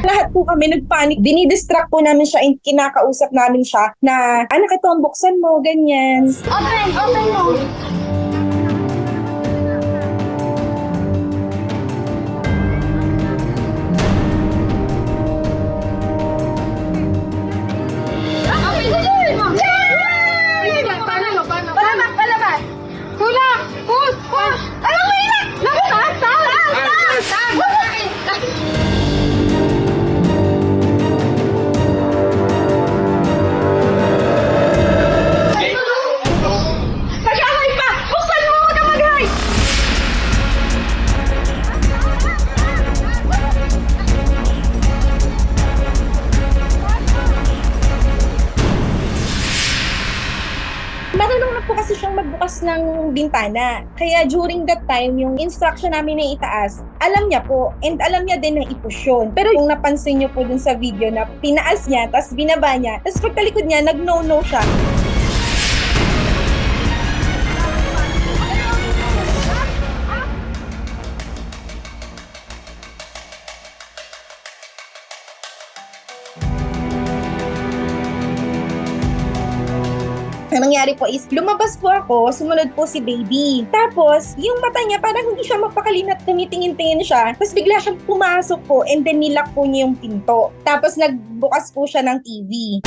Lahat po kami nagpanic. Dinidistract po namin siya and kinakausap namin siya na, anak, ito ang buksan mo, ganyan. Open mo. Open mo. Paano? Palabas. Tulak. Push. Alam mo yun! Taas! Mag-away pa! Buksan mo! Huwag kang mag-hide! Marunong na po kasi siyang magbukas ng bintana. Kaya during that time, yung instruction namin na itaas, alam niya po. And alam niya din na i-push yun. Pero yung napansin niyo po dun sa video na pinaas niya, tapos binaba niya, tapos pagtalikod niya, nag-no-no siya. Ang nangyari po is, lumabas po ako, sumunod po si baby. Tapos, yung mata niya, parang hindi siya mapakalinat, tumitingin-tingin siya. Tapos bigla siyang pumasok po and then nilak po niya yung pinto. Tapos nagbukas po siya ng TV.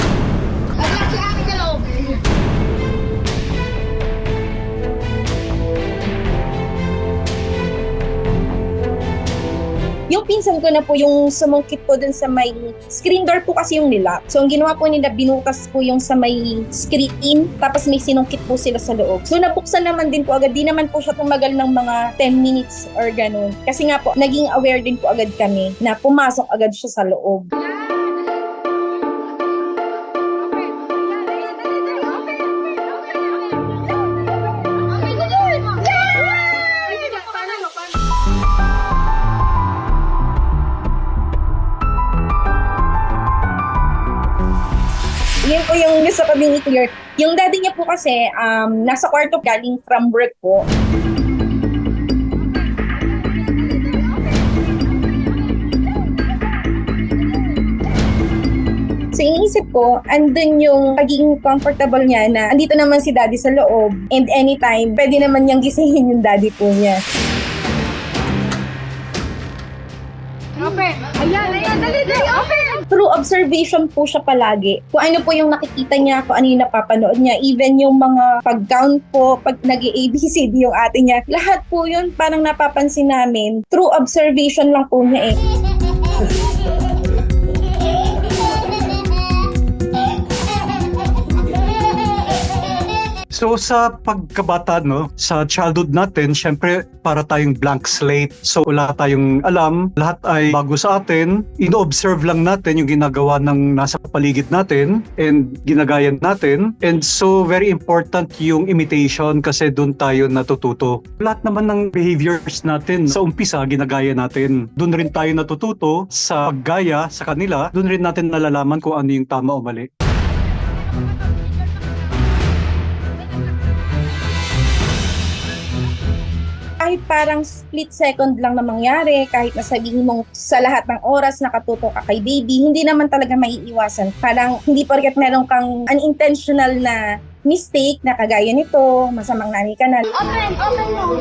Wala si Ate sa loob. Yung pinsan ko na po yung sumungkit po dun sa may screen door po kasi yung nila. So, ang ginawa po nila, binutas po yung sa may screen, tapos may sinungkit po sila sa loob. So, nabuksan naman din po agad. Di naman po siya tumagal ng mga 10 minutes or ganun. Kasi nga po, naging aware din po agad kami na pumasok agad siya sa loob. Yun po yung gusto ko din i-clear. Yung daddy niya po kasi, nasa kwarto galing from work po. So, iniisip ko, andun yung pagiging comfortable niya na andito naman si daddy sa loob and anytime, pwede naman niyang gisingin yung daddy po niya. Open! Ayan! Dali! Open! Through observation po siya palagi. Kung ano po yung nakikita niya, kung ano yung napapanood niya, even yung mga pag-count po, pag nag-ABCD yung ate niya, lahat po yun parang napapansin namin. Through observation lang po niya eh. So sa pagkabata, no, sa childhood natin, syempre para tayong blank slate. So wala tayong alam, lahat ay bago sa atin. Ino-observe lang natin yung ginagawa ng nasa paligid natin and ginagaya natin. And so very important yung imitation kasi doon tayo natututo. Lahat naman ng behaviors natin sa umpisa ginagaya natin. Doon rin tayo natututo sa paggaya sa kanila. Doon rin natin nalalaman kung ano yung tama o mali. Kahit parang split second lang na mangyari, kahit nasabihin mong sa lahat ng oras nakatuto ka kay baby, hindi naman talaga maiiwasan. Parang hindi porket meron kang unintentional na mistake na kagaya nito, masamang nanay ka na. Open mo.